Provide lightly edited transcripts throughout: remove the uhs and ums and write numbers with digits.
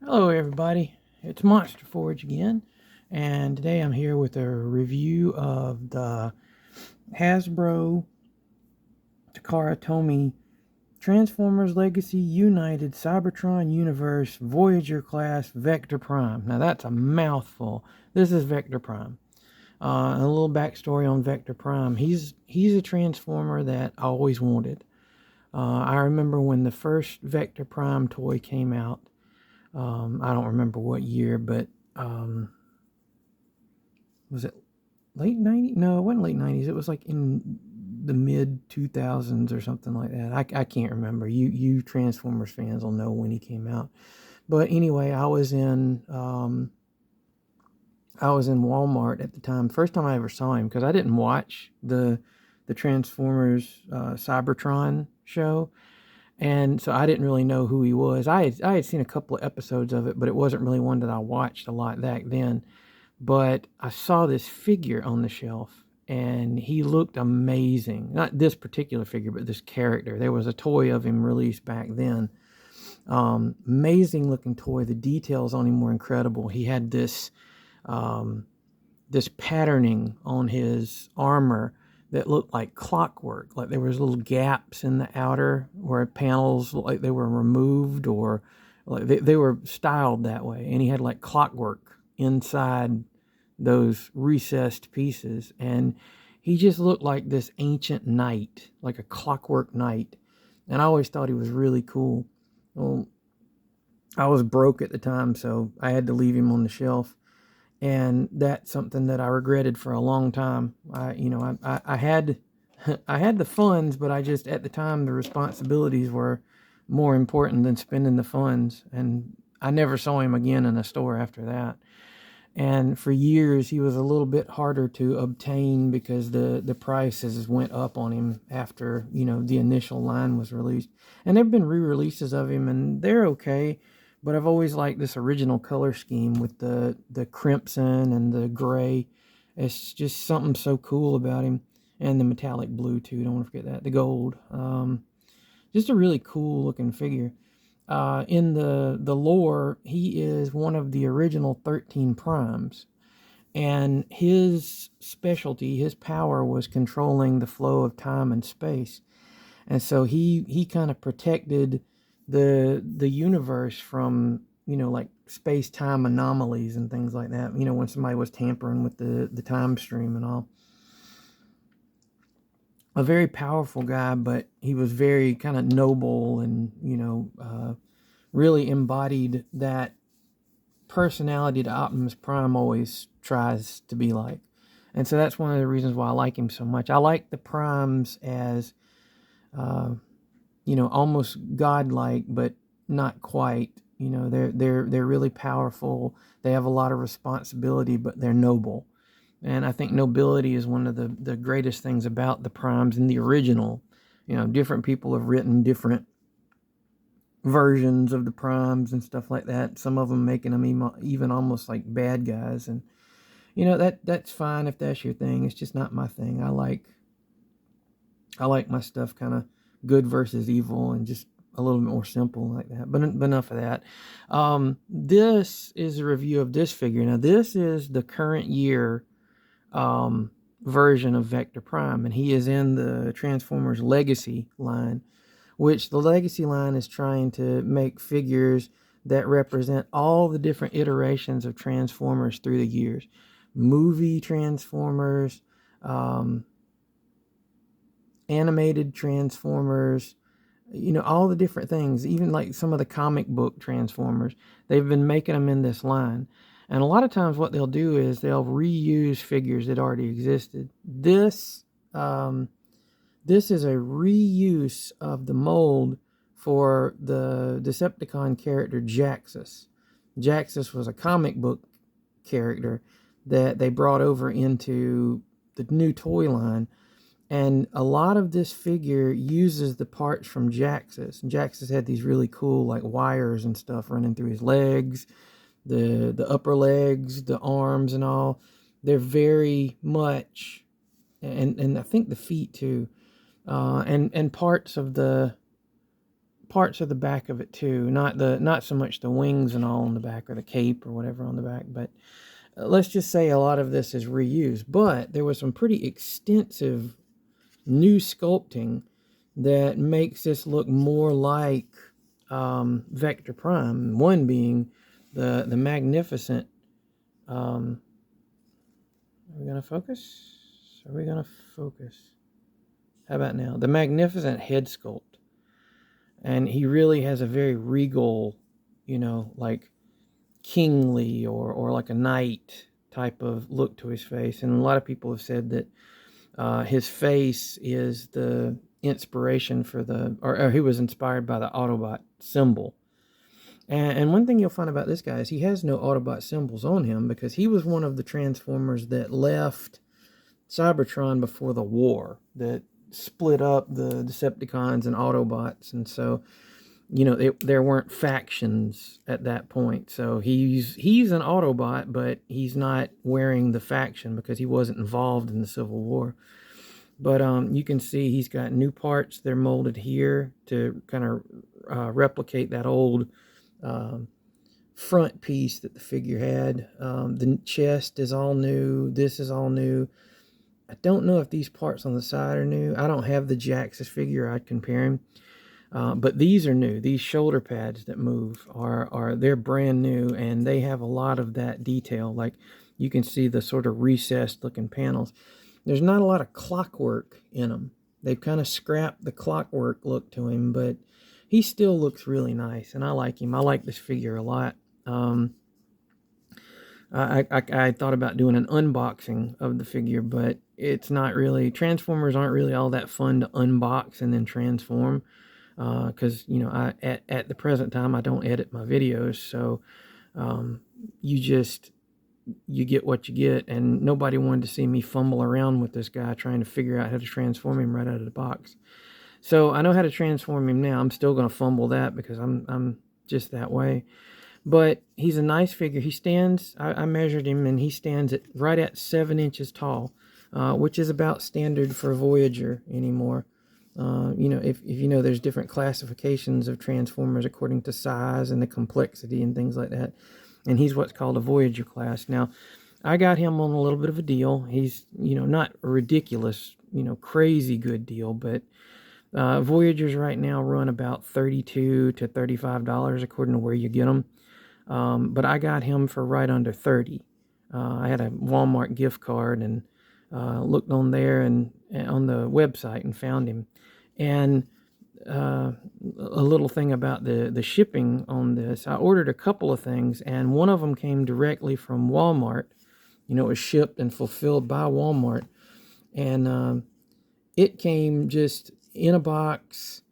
Hello everybody, it's Monster Forge again, and today I'm here with a review of the Hasbro Takara Tomy Transformers Legacy United Cybertron Universe Voyager Class Vector Prime. Now that's a mouthful. This is Vector Prime. A little backstory on Vector Prime. He's a Transformer that I always wanted. I remember when the first Vector Prime toy came out. I don't remember what year, but was it late 90s? No, it wasn't late 90s. It was like in the mid 2000s or something like that. I can't remember. You Transformers fans will know when he came out. But anyway, I was in Walmart at the time. First time I ever saw him, because I didn't watch the Transformers Cybertron show. And so I didn't really know who he was. I had seen a couple of episodes of it, but it wasn't really one that I watched a lot back then. But I saw this figure on the shelf, and he looked amazing. Not this particular figure, but this character. There was a toy of him released back then. Amazing looking toy. The details on him were incredible. He had this patterning on his armor that looked like clockwork. Like there was little gaps in the outer where panels looked like they were removed, or like they were styled that way. And he had like clockwork inside those recessed pieces. And he just looked like this ancient knight, like a clockwork knight. And I always thought he was really cool. Well, I was broke at the time, so I had to leave him on the shelf. And that's something that I regretted for a long time. I had I had the funds, but I just, at the time, the responsibilities were more important than spending the funds. And I never saw him again in a store after that. And for years, he was a little bit harder to obtain because the prices went up on him after, the initial line was released. And there have been re-releases of him, and they're okay. But I've always liked this original color scheme with the crimson and the gray. It's just something so cool about him. And the metallic blue, too. Don't want to forget that. The gold. Just a really cool looking figure. In the lore, he is one of the original 13 primes. And his specialty, his power, was controlling the flow of time and space. And so he kind of protected the universe from, like space-time anomalies and things like that, when somebody was tampering with the time stream and all. A very powerful guy, but he was very kind of noble and, really embodied that personality that Optimus Prime always tries to be like. And so that's one of the reasons why I like him so much. I like the primes as, almost godlike, but not quite. They're really powerful. They have a lot of responsibility, but they're noble. And I think nobility is one of the greatest things about the primes in the original. Different people have written different versions of the primes and stuff like that. Some of them making them even almost like bad guys. And, that's fine if that's your thing. It's just not my thing. I like my stuff kind of good versus evil and just a little bit more simple like that. But enough of that. This is a review of this figure. Now, this is the current year version of Vector Prime, and he is in the Transformers Legacy line, which the Legacy line is trying to make figures that represent all the different iterations of Transformers through the years. Movie Transformers, animated Transformers, all the different things, even like some of the comic book Transformers. They've been making them in this line. And a lot of times what they'll do is they'll reuse figures that already existed. This is a reuse of the mold for the Decepticon character Jaxus. Jaxus was a comic book character that they brought over into the new toy line. And a lot of this figure uses the parts from Jaxus. And Jaxus had these really cool like wires and stuff running through his legs, the upper legs, the arms and all. They're very much, and I think the feet too, and parts of the parts of the back of it too. Not so much the wings and all on the back or the cape or whatever on the back, but let's just say a lot of this is reused. But there was some pretty extensive new sculpting that makes this look more like Vector Prime. One being the magnificent. Are we gonna focus? Are we gonna focus? How about now? The magnificent head sculpt. And he really has a very regal, you know, like kingly or like a knight type of look to his face. And a lot of people have said that his face is the inspiration for or he was inspired by the Autobot symbol. And one thing you'll find about this guy is he has no Autobot symbols on him because he was one of the Transformers that left Cybertron before the war, that split up the Decepticons and Autobots. And so, you know, there weren't factions at that point. So he's an Autobot, but he's not wearing the faction because he wasn't involved in the Civil War. But you can see he's got new parts. They're molded here to kind of replicate that old front piece that the figure had. The chest is all new. This is all new. I don't know if these parts on the side are new. I don't have the Jax's figure. I'd compare him. But these are new. These shoulder pads that move they're brand new, and they have a lot of that detail. Like you can see the sort of recessed looking panels. There's not a lot of clockwork in them. They've kind of scrapped the clockwork look to him, but he still looks really nice, and I like him. I like this figure a lot. I thought about doing an unboxing of the figure, but it's not really. Transformers aren't really all that fun to unbox and then transform, because you know at the present time I don't edit my videos, so you get what you get, and nobody wanted to see me fumble around with this guy trying to figure out how to transform him right out of the box. So I know how to transform him now. I'm still going to fumble that because I'm just that way. But he's a nice figure. He stands, I measured him, and he stands right at 7 inches tall, which is about standard for Voyager anymore. You know, if you know, there's different classifications of Transformers according to size and the complexity and things like that. And he's what's called a Voyager class. Now, I got him on a little bit of a deal. He's, you know, not a ridiculous, you know, crazy good deal, but Voyagers right now run about $32 to $35 according to where you get them. But I got him for right under 30. I had a Walmart gift card and looked on there and on the website and found him. And a little thing about the shipping on this, I ordered a couple of things, and one of them came directly from Walmart. You know, it was shipped and fulfilled by Walmart, and it came just in a box,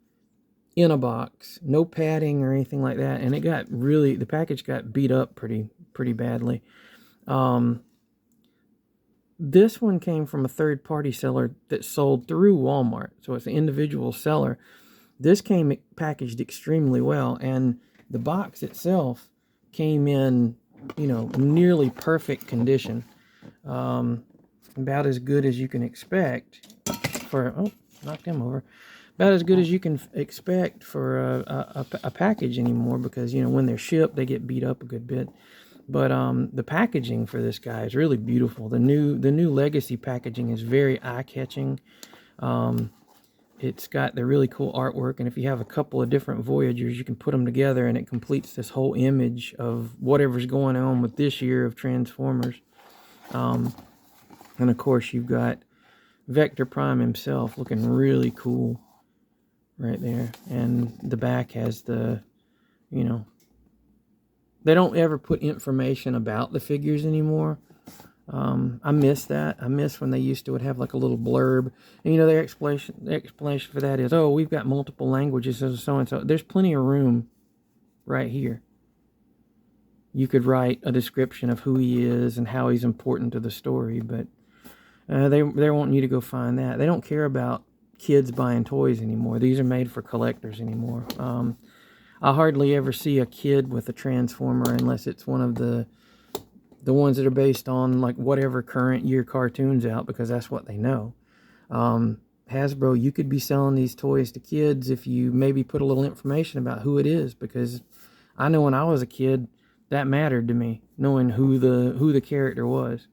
no padding or anything like that, and the package got beat up pretty badly. This one came from a third-party seller that sold through Walmart, so it's an individual seller. This came packaged extremely well, and the box itself came in, you know, nearly perfect condition. About as good as you can expect for, oh, knocked him over. About as good as you can expect for a package anymore, because, you know, when they're shipped, they get beat up a good bit. But the packaging for this guy is really beautiful. The new Legacy packaging is very eye-catching. It's got the really cool artwork, and if you have a couple of different Voyagers, you can put them together, and it completes this whole image of whatever's going on with this year of Transformers. And of course, you've got Vector Prime himself looking really cool right there. And the back has the, you know, they don't ever put information about the figures anymore. I miss that. I miss when they used to have like a little blurb. And, you know, their explanation for that is, oh, we've got multiple languages, so and so. There's plenty of room right here. You could write a description of who he is and how he's important to the story, but they're wanting you to go find that. They don't care about kids buying toys anymore. These are made for collectors anymore. I hardly ever see a kid with a Transformer unless it's one of the ones that are based on like whatever current year cartoons out, because that's what they know. Hasbro, you could be selling these toys to kids if you maybe put a little information about who it is, because I know when I was a kid, that mattered to me, knowing who the character was.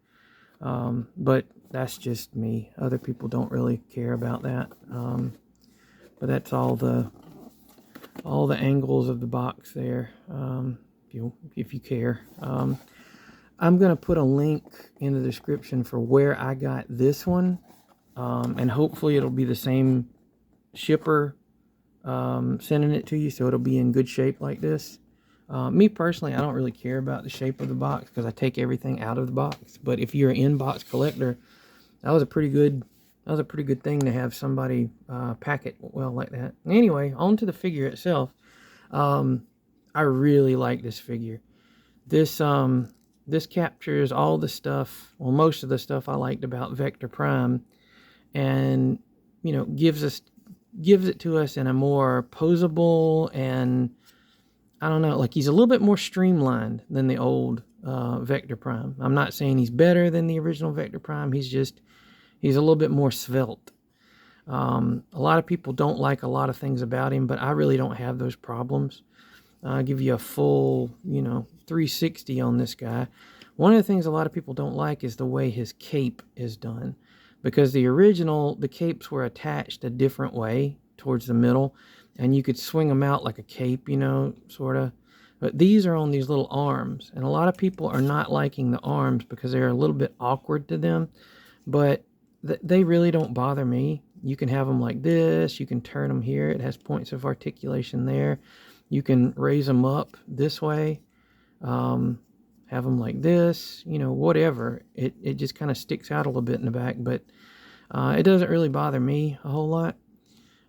But that's just me. Other people don't really care about that. But that's all the angles of the box there. If you care. I'm gonna put a link in the description for where I got this one, and hopefully it'll be the same shipper sending it to you, so it'll be in good shape like this. Me personally, I don't really care about the shape of the box because I take everything out of the box. But if you're an in-box collector, that was a pretty good thing to have somebody pack it well like that. Anyway, on to the figure itself. I really like this figure. This captures all the stuff, well, most of the stuff I liked about Vector Prime, and gives it to us in a more posable, and I don't know, like he's a little bit more streamlined than the old Vector Prime. I'm not saying he's better than the original Vector Prime. He's a little bit more svelte. A lot of people don't like a lot of things about him, but I really don't have those problems. I'll give you a full, 360 on this guy. One of the things a lot of people don't like is the way his cape is done, because the capes were attached a different way towards the middle, and you could swing them out like a cape, sort of. But these are on these little arms, and a lot of people are not liking the arms because they're a little bit awkward to them, but they really don't bother me. You can have them like this. You can turn them here. It has points of articulation there. You can raise them up this way, have them like this, whatever. It just kind of sticks out a little bit in the back, but it doesn't really bother me a whole lot.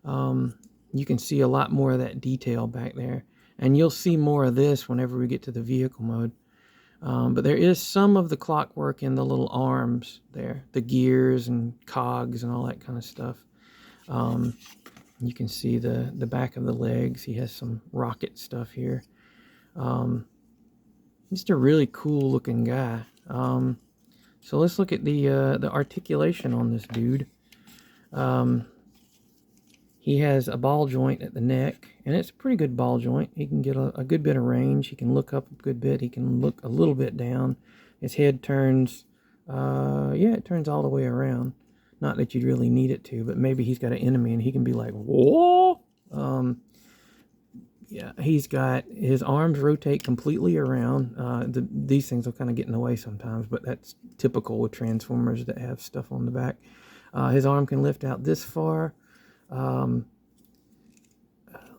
You can see a lot more of that detail back there, and you'll see more of this whenever we get to the vehicle mode. But there is some of the clockwork in the little arms there, the gears and cogs and all that kind of stuff. You can see the back of the legs. He has some rocket stuff here. Just a really cool looking guy. So let's look at the articulation on this dude. He has a ball joint at the neck, and it's a pretty good ball joint. He can get a good bit of range. He can look up a good bit. He can look a little bit down. His head turns, it turns all the way around. Not that you'd really need it to, but maybe he's got an enemy and he can be like, whoa! Yeah, he's got, his arms rotate completely around. These things will kind of get in the way sometimes, but that's typical with Transformers that have stuff on the back. His arm can lift out this far. Let's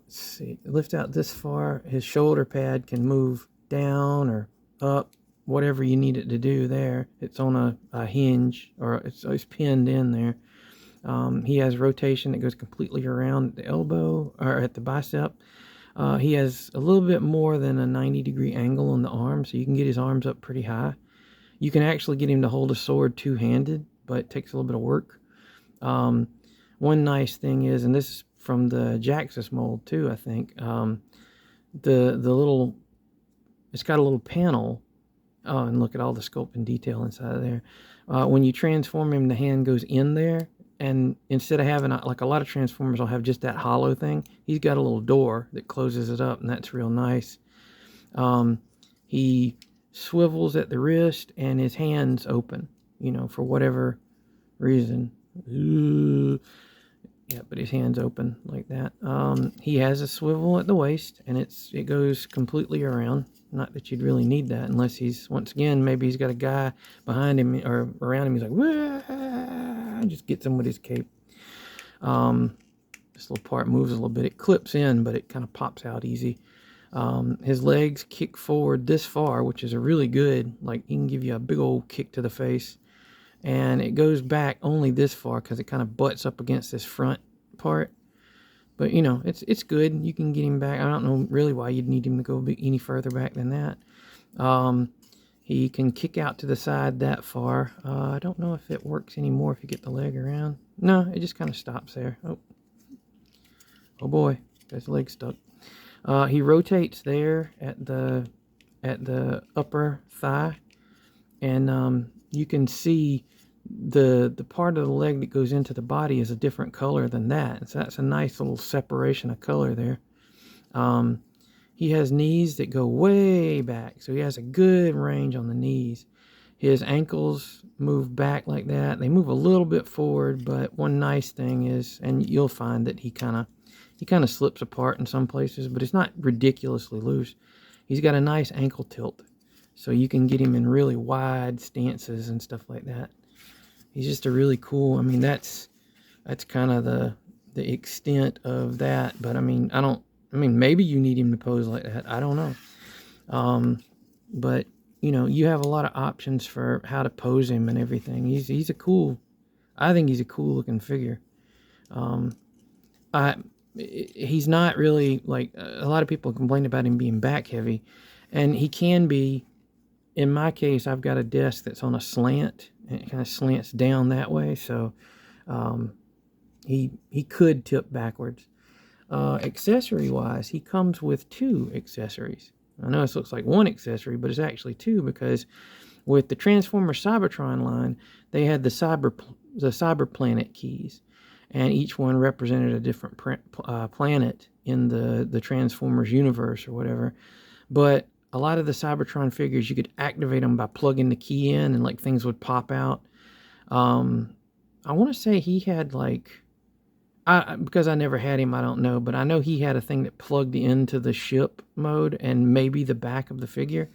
see, lift out this far. His shoulder pad can move down or up, whatever you need it to do there. It's on a hinge, or it's pinned in there. He has rotation that goes completely around the elbow, or at the bicep. He has a little bit more than a 90-degree angle on the arm, so you can get his arms up pretty high. You can actually get him to hold a sword two-handed, but it takes a little bit of work. One nice thing is, and this is from the Jaxus mold too, I think, the little, it's got a little panel. Oh, and look at all the sculpt and detail inside of there. When you transform him, the hand goes in there, and instead of having, like a lot of Transformers will have just that hollow thing, he's got a little door that closes it up, and that's real nice. He swivels at the wrist, and his hands open, for whatever reason. Ooh. Yeah, but his hand's open like that. He has a swivel at the waist, and it goes completely around. Not that you'd really need that unless he's, once again, maybe he's got a guy behind him or around him. He's like, wah! Just gets him with his cape. This little part moves a little bit. It clips in, but it kind of pops out easy. His legs kick forward this far, which is a really good, like, he can give you a big old kick to the face. And it goes back only this far because it kind of butts up against this front part. But, it's good. You can get him back. I don't know really why you'd need him to go any further back than that. He can kick out to the side that far. I don't know if it works anymore if you get the leg around. No, it just kind of stops there. Oh boy, got his leg stuck. He rotates there at the upper thigh. And you can see the part of the leg that goes into the body is a different color than that. So that's a nice little separation of color there. He has knees that go way back, so he has a good range on the knees. His ankles move back like that. They move a little bit forward, but one nice thing is, and you'll find that he kind of slips apart in some places, but it's not ridiculously loose. He's got a nice ankle tilt, so you can get him in really wide stances and stuff like that. He's just a really cool, I mean, that's kind of the extent of that, but I mean, maybe you need him to pose like that. I don't know. But you know, you have a lot of options for how to pose him and everything. He's a cool, I think he's a cool looking figure. He's not really, like, a lot of people complain about him being back heavy, and he can be. In my case, I've got a desk that's on a slant, and it kind of slants down that way, so he could tip backwards. Accessory wise, he comes with 2 accessories. I know this looks like 1 accessory, but it's actually 2, because with the Transformer Cybertron line, they had the Cyber Planet keys, and each one represented a different planet in the Transformers universe or whatever. But a lot of the Cybertron figures, you could activate them by plugging the key in, and like things would pop out. I want to say he had like, because I never had him, I don't know, but I know he had a thing that plugged into the ship mode and maybe the back of the figure.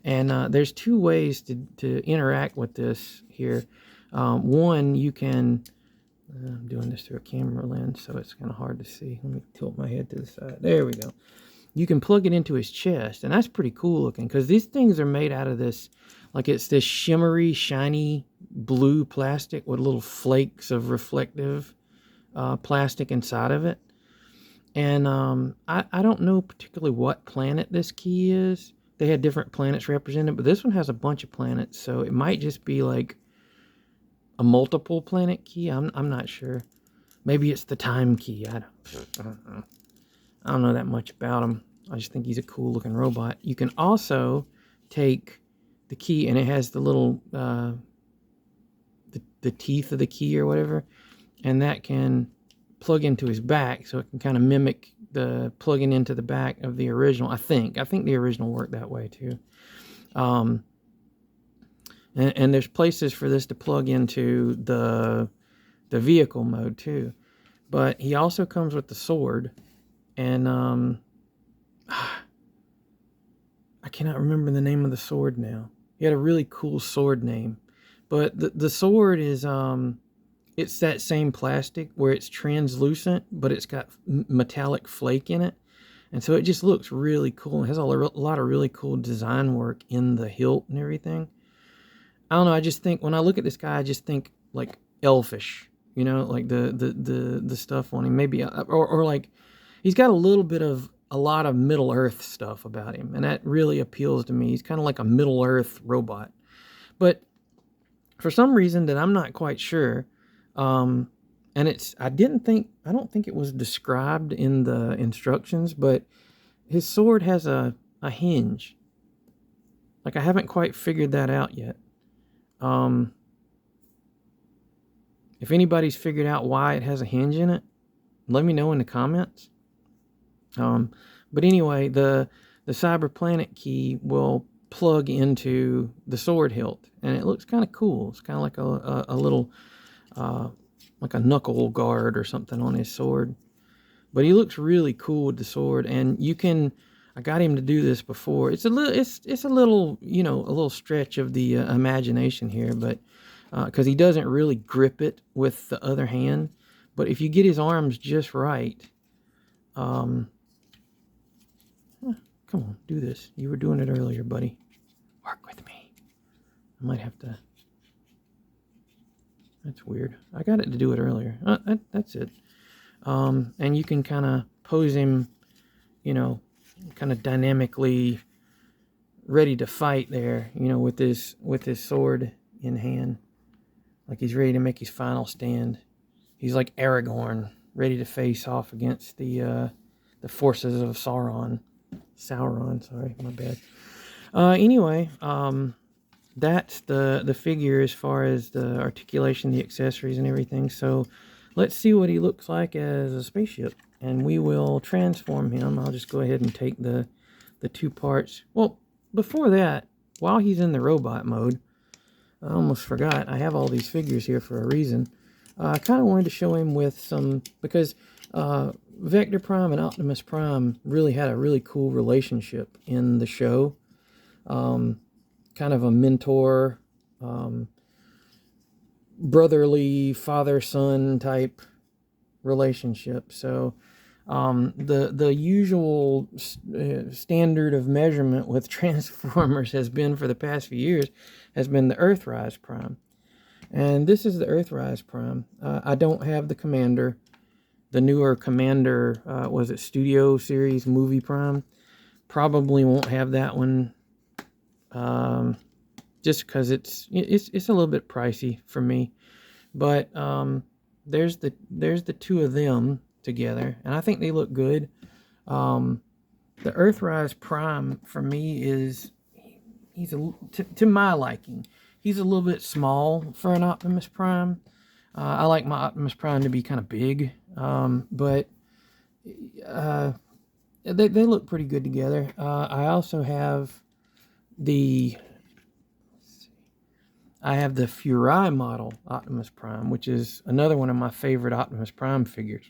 And there's 2 ways to interact with this here. One, you can, I'm doing this through a camera lens, so it's kind of hard to see. Let me tilt my head to the side. There we go. You can plug it into his chest, and that's pretty cool looking, because these things are made out of this, like, it's this shimmery, shiny blue plastic with little flakes of reflective plastic inside of it. And I don't know particularly what planet this key is. They had different planets represented, but this one has a bunch of planets, so it might just be like a multiple planet key. I'm not sure. Maybe it's the time key. I don't know that much about him. I just think he's a cool looking robot. You can also take the key, and it has the little the teeth of the key or whatever, and that can plug into his back, so it can kind of mimic the plugging into the back of the original. I think the original worked that way too. And there's places for this to plug into the vehicle mode too. But he also comes with the sword, and I cannot remember the name of the sword now. He had a really cool sword name, but the sword is it's that same plastic where it's translucent, but it's got metallic flake in it, and so it just looks really cool. It has a lot of really cool design work in the hilt and everything. I don't know. I just think when I look at this guy, I just think like elfish, you know, like the stuff on him. Maybe or like he's got a lot of Middle Earth stuff about him, and that really appeals to me. He's kind of like a Middle Earth robot, but for some reason that I'm not quite sure. And I don't think it was described in the instructions, but his sword has a hinge. Like, I haven't quite figured that out yet. If anybody's figured out why it has a hinge in it, let me know in the comments. But anyway, the Cyber Planet key will plug into the sword hilt, and it looks kind of cool. It's kind of like a little like a knuckle guard or something on his sword, but he looks really cool with the sword. And I got him to do this before. It's a little you know, a little stretch of the imagination here, but because he doesn't really grip it with the other hand. But if you get his arms just right, come on, do this. You were doing it earlier, buddy. Work with me. I might have to. That's weird. I got it to do it earlier. That's it. And you can kind of pose him, you know, kind of dynamically ready to fight there, you know, with his sword in hand. Like he's ready to make his final stand. He's like Aragorn, ready to face off against the forces of Sauron. Sorry, my bad. Anyway, that's the figure as far as the articulation, the accessories, and everything. So let's see what he looks like as a spaceship, and we will transform him. I'll just go ahead and take the two parts. Well, before that, while he's in the robot mode, I almost forgot, I have all these figures here for a reason. I kind of wanted to show him with some, because Vector Prime and Optimus Prime really had a really cool relationship in the show. Kind of a mentor, brotherly father-son type relationship. So the usual standard of measurement with Transformers has been for the past few years has been the Earthrise Prime. And this is the Earthrise Prime. I don't have the Commander. The newer Commander, was it Studio Series Movie Prime? Probably won't have that one. Just because it's a little bit pricey for me. But there's the two of them together, and I think they look good. The Earthrise Prime for me is to my liking. He's a little bit small for an Optimus Prime. I like my Optimus Prime to be kind of big, but they look pretty good together. I also have the Furai model Optimus Prime, which is another one of my favorite Optimus Prime figures.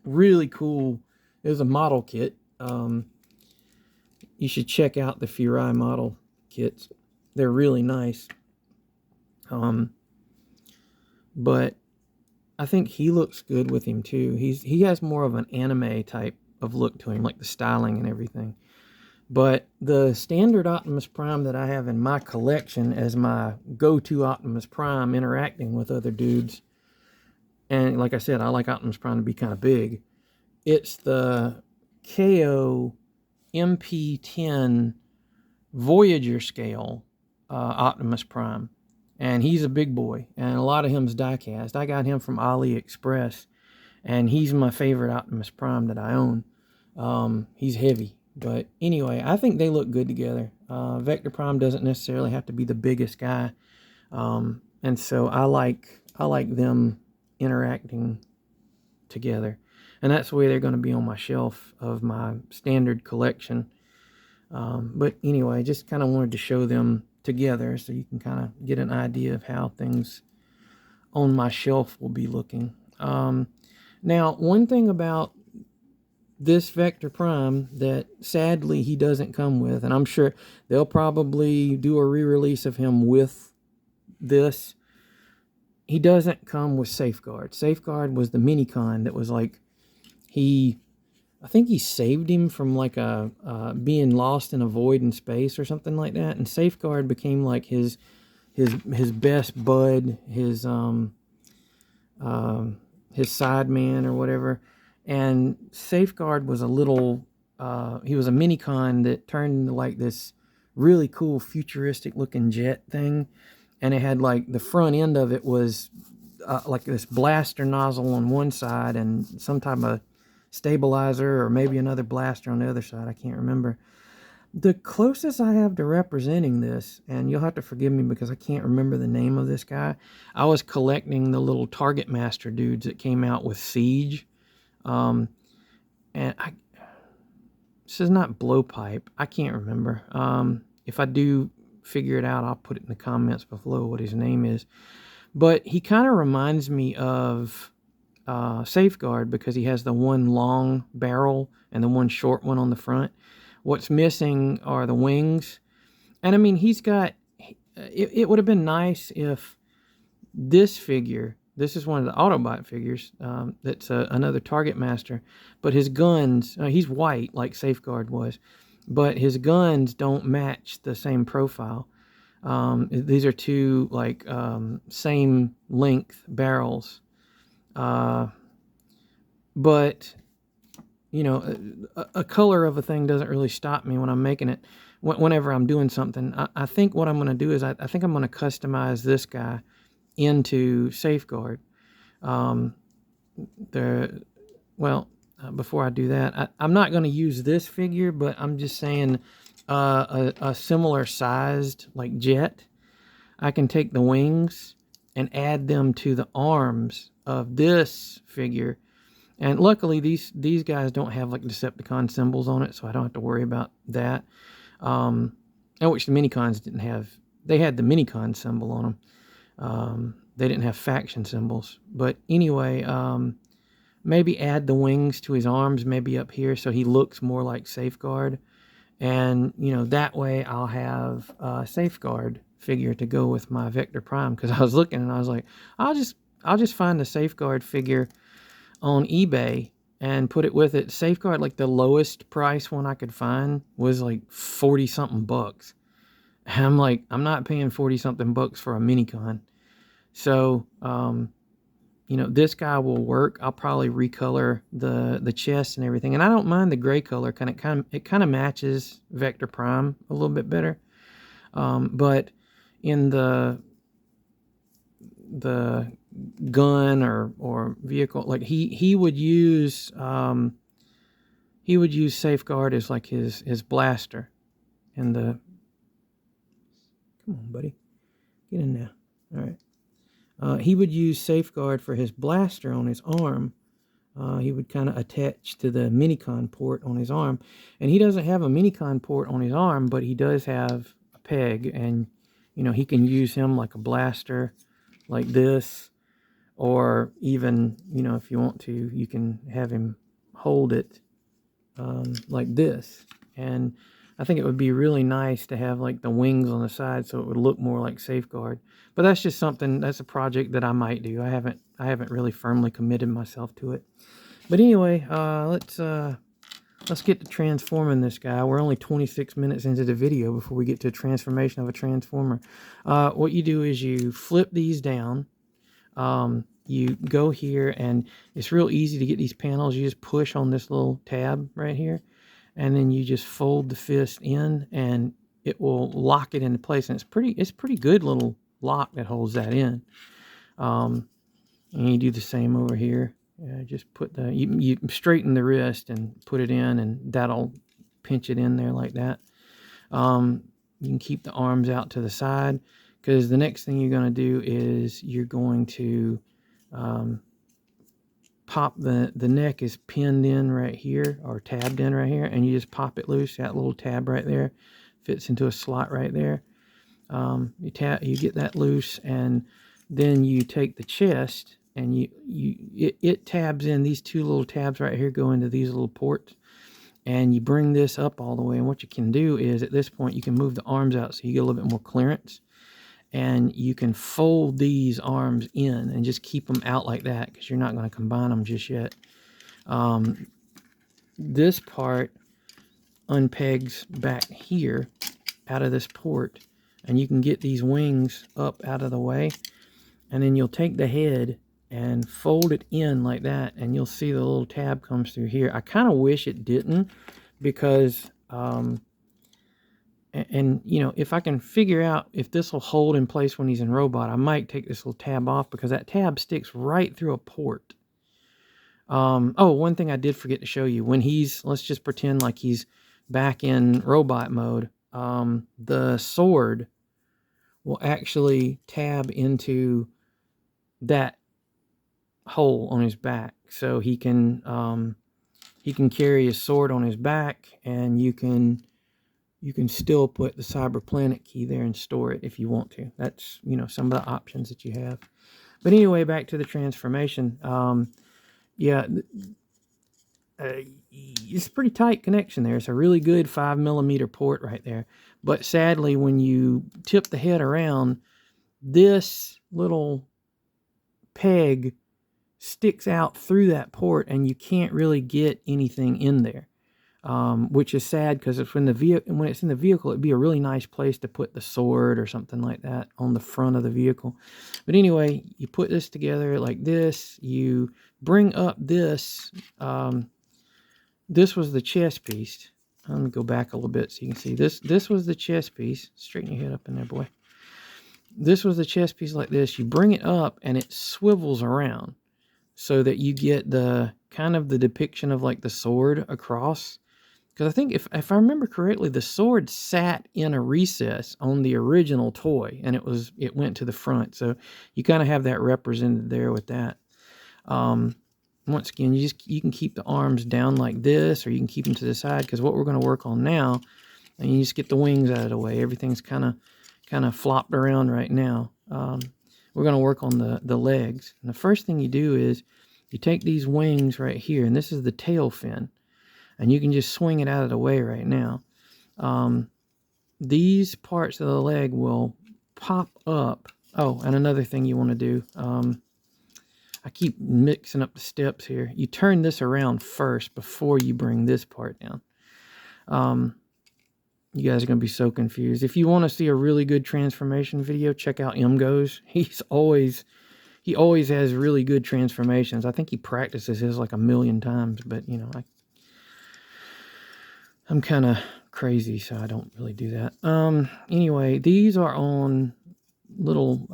Really cool. It was a model kit. You should check out the Furai model kits. They're really nice. But I think he looks good with him too. He has more of an anime type of look to him, like the styling and everything. But the standard Optimus Prime that I have in my collection as my go-to Optimus Prime interacting with other dudes, and like I said, I like Optimus Prime to be kind of big, it's the KO MP10 Voyager scale Optimus Prime. And he's a big boy, and a lot of him's die-cast. I got him from AliExpress, and he's my favorite Optimus Prime that I own. He's heavy. But anyway, I think they look good together. Vector Prime doesn't necessarily have to be the biggest guy. And so I like them interacting together. And that's the way they're going to be on my shelf of my standard collection. But anyway, just kind of wanted to show them together so you can kind of get an idea of how things on my shelf will be looking. Now, one thing about this Vector Prime that sadly he doesn't come with, and I'm sure they'll probably do a re-release of him with this, he doesn't come with Safeguard. Safeguard was the mini-con that was like, I think he saved him from like being lost in a void in space or something like that, and Safeguard became like his best bud, his side man or whatever. And Safeguard was he was a mini-con that turned into like this really cool futuristic looking jet thing. And it had like, the front end of it was like this blaster nozzle on one side and some type of stabilizer or maybe another blaster on the other side. I can't remember. The closest I have to representing this, and you'll have to forgive me because I can't remember the name of this guy, I was collecting the little Target Master dudes that came out with Siege. And this is not Blowpipe. I can't remember. If I do figure it out, I'll put it in the comments below what his name is. But he kind of reminds me of Safeguard because he has the one long barrel and the one short one on the front. What's missing are the wings. And I mean, he's got... It would have been nice if this figure... This is one of the Autobot figures that's another Target Master. But his guns, he's white like Safeguard was, but his guns don't match the same profile. These are two like same length barrels. But, you know, a color of a thing doesn't really stop me when I'm making it, whenever I'm doing something. I think what I'm going to do is I think I'm going to customize this guy into Safeguard. Before I do that, I'm not going to use this figure, but I'm just saying a similar sized like jet I can take the wings and add them to the arms of this figure. And luckily, these guys don't have like Decepticon symbols on it, so I don't have to worry about that. And which the Minicons didn't have. They had the Minicon symbol on them. They didn't have faction symbols. But anyway, maybe add the wings to his arms, maybe up here, so he looks more like Safeguard. And, you know, that way I'll have a Safeguard figure to go with my Vector Prime. Because I was looking and I was like, I'll just find the Safeguard figure on eBay and put it with it. Safeguard, like the lowest price one I could find was like 40 something bucks. And I'm like, I'm not paying 40 something bucks for a Minicon. So, you know, this guy will work. I'll probably recolor the chest and everything. And I don't mind the gray color. It kind of matches Vector Prime a little bit better. But in the gun or vehicle, like he would use Safeguard as like his blaster. And come on, buddy, get in there. All right. He would use Safeguard for his blaster on his arm. He would kind of attach to the Minicon port on his arm. And he doesn't have a Minicon port on his arm, but he does have a peg. And, you know, he can use him like a blaster like this. Or even, you know, if you want to, you can have him hold it like this. And I think it would be really nice to have like the wings on the side so it would look more like Safeguard. But that's just something, that's a project that I might do. I haven't really firmly committed myself to it. But anyway, let's get to transforming this guy. We're only 26 minutes into the video before we get to a transformation of a Transformer. What you do is you flip these down. You go here, and it's real easy to get these panels. You just push on this little tab right here, and then you just fold the fist in, and it will lock it into place. And it's pretty good little lock that holds that in. And you do the same over here. Just put you straighten the wrist and put it in, and that'll pinch it in there like that. You can keep the arms out to the side, because the next thing you're going to do is you're going to pop the neck is pinned in right here, or tabbed in right here, and you just pop it loose. That little tab right there fits into a slot right there. You get that loose, and then you take the chest, and it tabs in. These two little tabs right here go into these little ports, and you bring this up all the way. And what you can do is, at this point, you can move the arms out so you get a little bit more clearance. And you can fold these arms in and just keep them out like that, because you're not going to combine them just yet. This part unpegs back here out of this port, and you can get these wings up out of the way. And then you'll take the head and fold it in like that, and you'll see the little tab comes through here. I kind of wish it didn't, because and you know, if I can figure out if this will hold in place when he's in robot, I might take this little tab off, because that tab sticks right through a port. Oh, one thing I did forget to show you. When let's just pretend like he's back in robot mode. The sword will actually tab into that hole on his back, so he can carry his sword on his back, and you can still put the Cyber Planet key there and store it if you want to. That's, you know, some of the options that you have. But anyway, back to the transformation. Yeah, it's a pretty tight connection there. It's a really good 5mm port right there. But sadly, when you tip the head around, this little peg sticks out through that port, and you can't really get anything in there. Which is sad, because when it's in the vehicle, it'd be a really nice place to put the sword or something like that on the front of the vehicle. But anyway, you put this together like this. You bring up this. This was the chest piece. Let me go back a little bit so you can see this. This was the chest piece. Straighten your head up in there, boy. This was the chest piece like this. You bring it up, and it swivels around so that you get the kind of the depiction of like the sword across. Because I think if I remember correctly, the sword sat in a recess on the original toy, and it went to the front. So you kind of have that represented there with that. Once again, you can keep the arms down like this, or you can keep them to the side. Because what we're going to work on now, and you just get the wings out of the way. Everything's kind of flopped around right now. We're going to work on the legs. And the first thing you do is you take these wings right here, and this is the tail fin. And you can just swing it out of the way right now. These parts of the leg will pop up. Oh, and another thing you want to do, I keep mixing up the steps here. You turn this around first before you bring this part down. You guys are going to be so confused. If you want to see a really good transformation video, check out MGoes. He always has really good transformations. I think he practices his like 1,000,000 times, but you know, I'm kind of crazy, so I don't really do that. Anyway, these are on little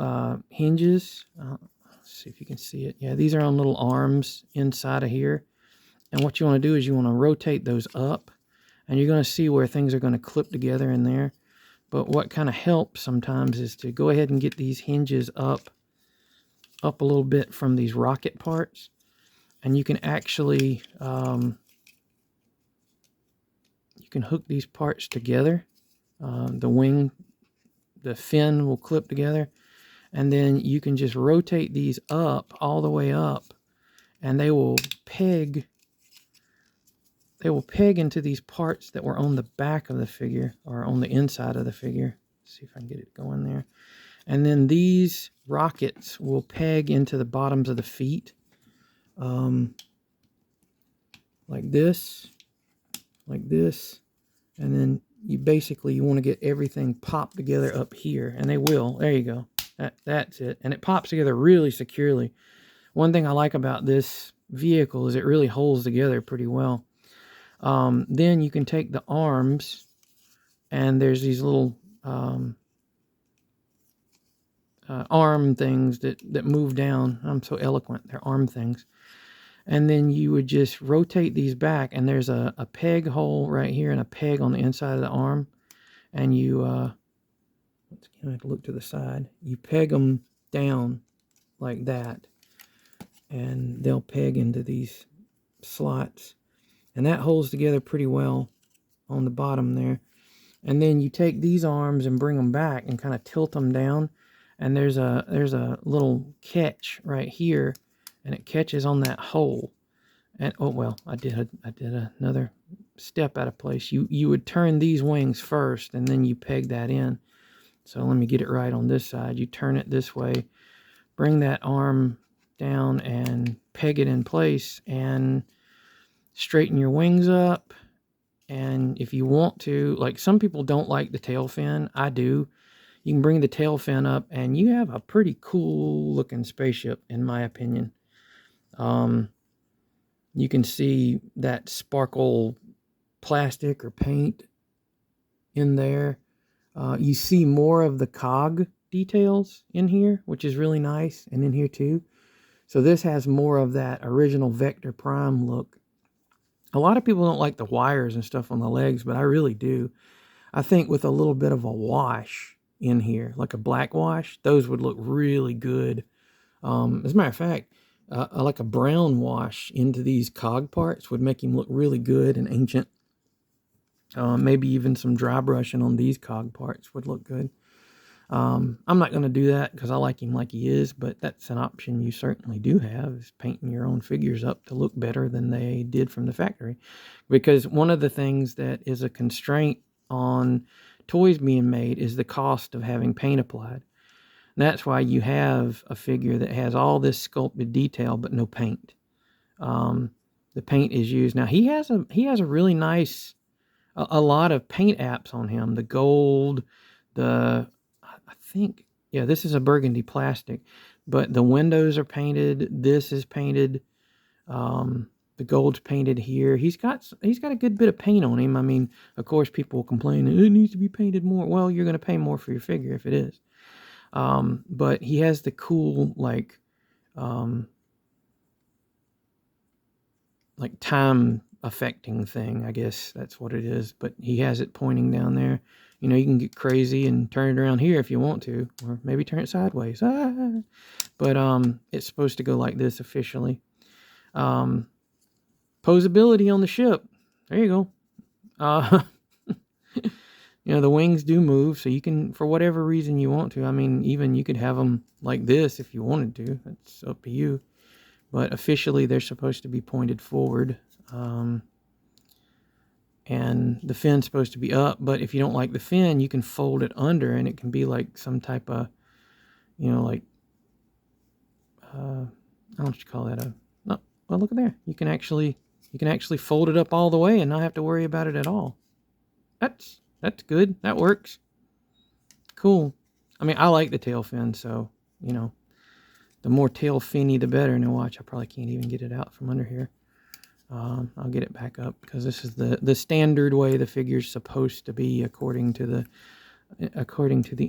hinges. Let's see if you can see it. Yeah, these are on little arms inside of here. And what you want to do is you want to rotate those up, and you're going to see where things are going to clip together in there. But what kind of helps sometimes is to go ahead and get these hinges up a little bit from these rocket parts, and you can actually you can hook these parts together. The fin will clip together, and then you can just rotate these up all the way up, and they will peg into these parts that were on the back of the figure, or on the inside of the figure. Let's see if I can get it going there. And then these rockets will peg into the bottoms of the feet, like this, and then you want to get everything popped together up here, and they will. There you go. That's it, and it pops together really securely. One thing I like about this vehicle is it really holds together pretty well. Then you can take the arms, and there's these little arm things that move down. I'm so eloquent. They're arm things. And then you would just rotate these back, and there's a peg hole right here and a peg on the inside of the arm. And you, I have to look to the side. You peg them down like that, and they'll peg into these slots. And that holds together pretty well on the bottom there. And then you take these arms and bring them back and kind of tilt them down. And there's a little catch right here, and it catches on that hole. And oh well, I did another step out of place. You would turn these wings first, and then you peg that in. So let me get it right on this side. You turn it this way, bring that arm down and peg it in place, and straighten your wings up. And if you want to, like some people don't like the tail fin, I do. You can bring the tail fin up, and you have a pretty cool looking spaceship, in my opinion. You can see that sparkle plastic or paint in there. You see more of the cog details in here, which is really nice, and in here too. So this has more of that original Vector Prime look. A lot of people don't like the wires and stuff on the legs, but I really do. I think with a little bit of a wash in here, like a black wash, those would look really good. As a matter of fact, like a brown wash into these cog parts would make him look really good and ancient. Maybe even some dry brushing on these cog parts would look good. I'm not going to do that because I like him like he is, but that's an option you certainly do have, is painting your own figures up to look better than they did from the factory. Because one of the things that is a constraint on toys being made is the cost of having paint applied. And that's why you have a figure that has all this sculpted detail but no paint. The paint is used. Now he has a really nice, a lot of paint apps on him. The gold, I think, yeah, this is a burgundy plastic, but the windows are painted. This is painted. The gold's painted here. He's got a good bit of paint on him. I mean, of course, people will complain it needs to be painted more. Well, you're going to pay more for your figure if it is. But he has the cool like time affecting thing. I guess that's what it is. But he has it pointing down there. You know, you can get crazy and turn it around here if you want to, or maybe turn it sideways. But it's supposed to go like this officially. Posability on the ship. There you go. You know, the wings do move, so you can, for whatever reason you want to. I mean, even you could have them like this if you wanted to. That's up to you. But officially, they're supposed to be pointed forward. And the fin's supposed to be up. But if you don't like the fin, you can fold it under, and it can be like some type of, you know, like, I don't know what you call that. No, well, look at there. You can actually fold it up all the way and not have to worry about it at all. That's good. That works. Cool. I mean, I like the tail fin, so, you know, the more tail finny, the better. Now watch, I probably can't even get it out from under here. I'll get it back up because this is the standard way the figure's supposed to be according to the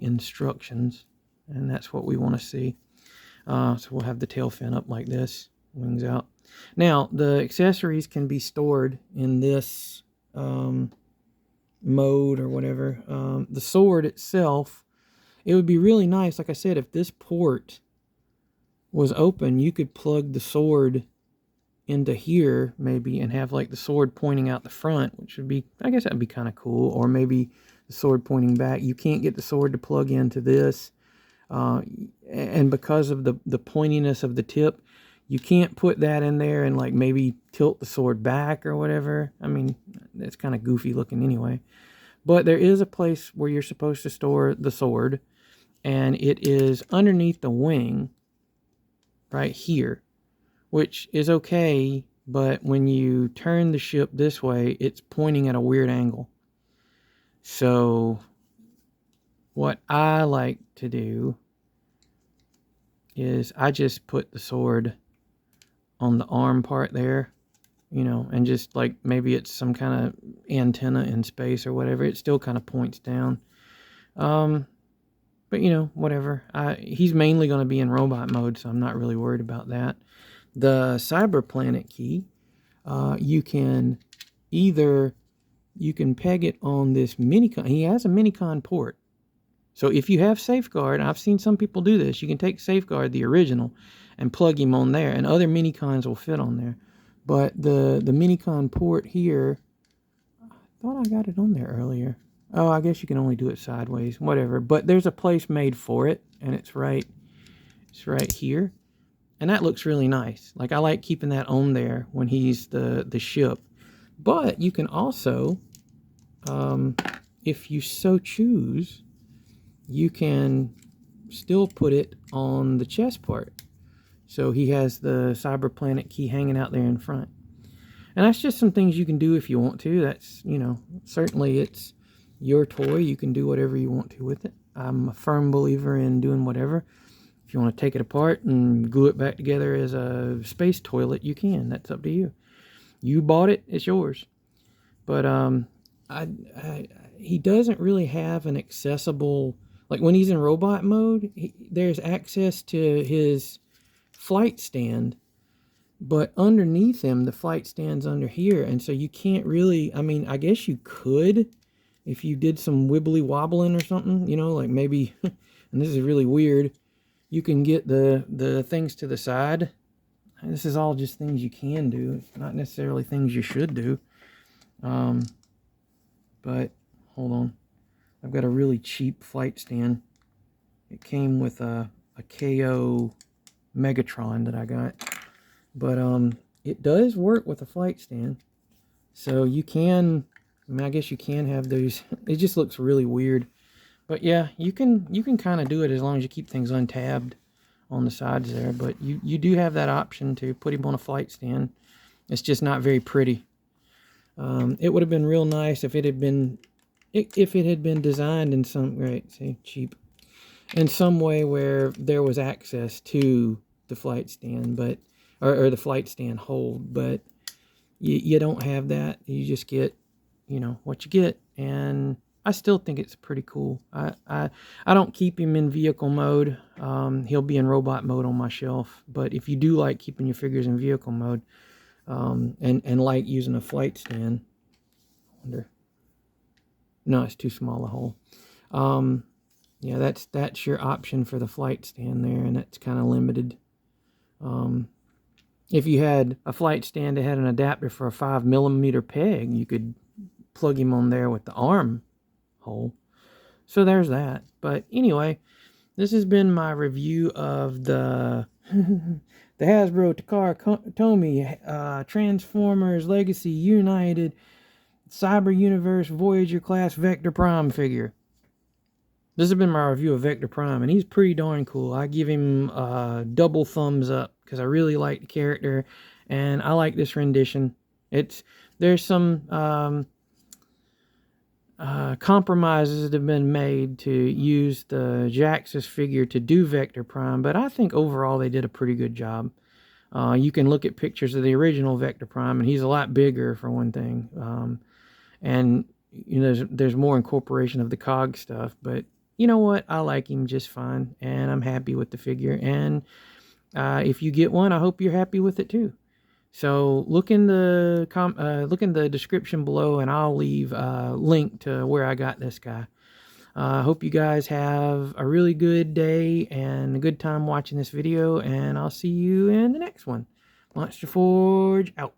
instructions, and that's what we want to see. So we'll have the tail fin up like this, wings out. Now the accessories can be stored in this mode or whatever. The sword itself, it would be really nice, like I said, if this port was open, you could plug the sword into here maybe and have like the sword pointing out the front, which would be, I guess that'd be kind of cool. Or maybe the sword pointing back. You can't get the sword to plug into this, and because of the pointiness of the tip, you can't put that in there and like maybe tilt the sword back or whatever. I mean, it's kind of goofy looking anyway. But there is a place where you're supposed to store the sword, and it is underneath the wing right here, which is okay, but when you turn the ship this way, it's pointing at a weird angle. So what I like to do is I just put the sword on the arm part there, you know, and just like maybe it's some kind of antenna in space or whatever. It still kind of points down. But you know, whatever. He's mainly going to be in robot mode, so I'm not really worried about that. The Cyber Planet key, you can peg it on this Minicon. He has a Minicon port. So if you have Safeguard, I've seen some people do this, you can take Safeguard, the original, and plug him on there, and other Minicons will fit on there. But the Minicon port here, I thought I got it on there earlier. Oh, I guess you can only do it sideways, whatever. But there's a place made for it, and it's right here. And that looks really nice. Like, I like keeping that on there when he's the ship. But you can also, if you so choose, you can still put it on the chest part. So he has the Cyber Planet key hanging out there in front. And that's just some things you can do if you want to. That's, you know, certainly it's your toy. You can do whatever you want to with it. I'm a firm believer in doing whatever. If you want to take it apart and glue it back together as a space toilet, you can. That's up to you. You bought it, it's yours. But he doesn't really have an accessible, like when he's in robot mode, there's access to his flight stand, but underneath him, the flight stand's under here, and so you can't really, I mean, I guess you could if you did some wibbly wobbling or something, you know, like maybe, and this is really weird, you can get the things to the side. This is all just things you can do, not necessarily things you should do. But hold on, I've got a really cheap flight stand. It came with a KO Megatron that I got, but it does work with a flight stand, so you can, I mean, I guess you can have those. It just looks really weird, but yeah, you can kind of do it as long as you keep things untabbed on the sides there. But you do have that option to put him on a flight stand. It's just not very pretty. It would have been real nice if it had been designed in some, right, see, cheap, in some way where there was access to the flight stand, but or the flight stand hold, but you don't have that. You just get, you know, what you get, and I still think it's pretty cool. I don't keep him in vehicle mode. He'll be in robot mode on my shelf, but if you do like keeping your figures in vehicle mode, and like using a flight stand. Wonder. No, it's too small a hole. Yeah, that's your option for the flight stand there, and that's kind of limited. If you had a flight stand that had an adapter for a 5mm peg, you could plug him on there with the arm hole. So there's that. But anyway, this has been my review of the the Hasbro Takara Tomy Transformers Legacy United Cyber Universe Voyager class Vector Prime figure. This has been my review of Vector Prime, and he's pretty darn cool. I give him a double thumbs up because I really like the character, and I like this rendition. There's some compromises that have been made to use the Jaxus figure to do Vector Prime, but I think overall they did a pretty good job. You can look at pictures of the original Vector Prime, and he's a lot bigger for one thing. And you know, there's more incorporation of the cog stuff, but you know what? I like him just fine, and I'm happy with the figure. And if you get one, I hope you're happy with it too. So look in the description below, and I'll leave a link to where I got this guy. I hope you guys have a really good day and a good time watching this video, and I'll see you in the next one. Monster Forge out.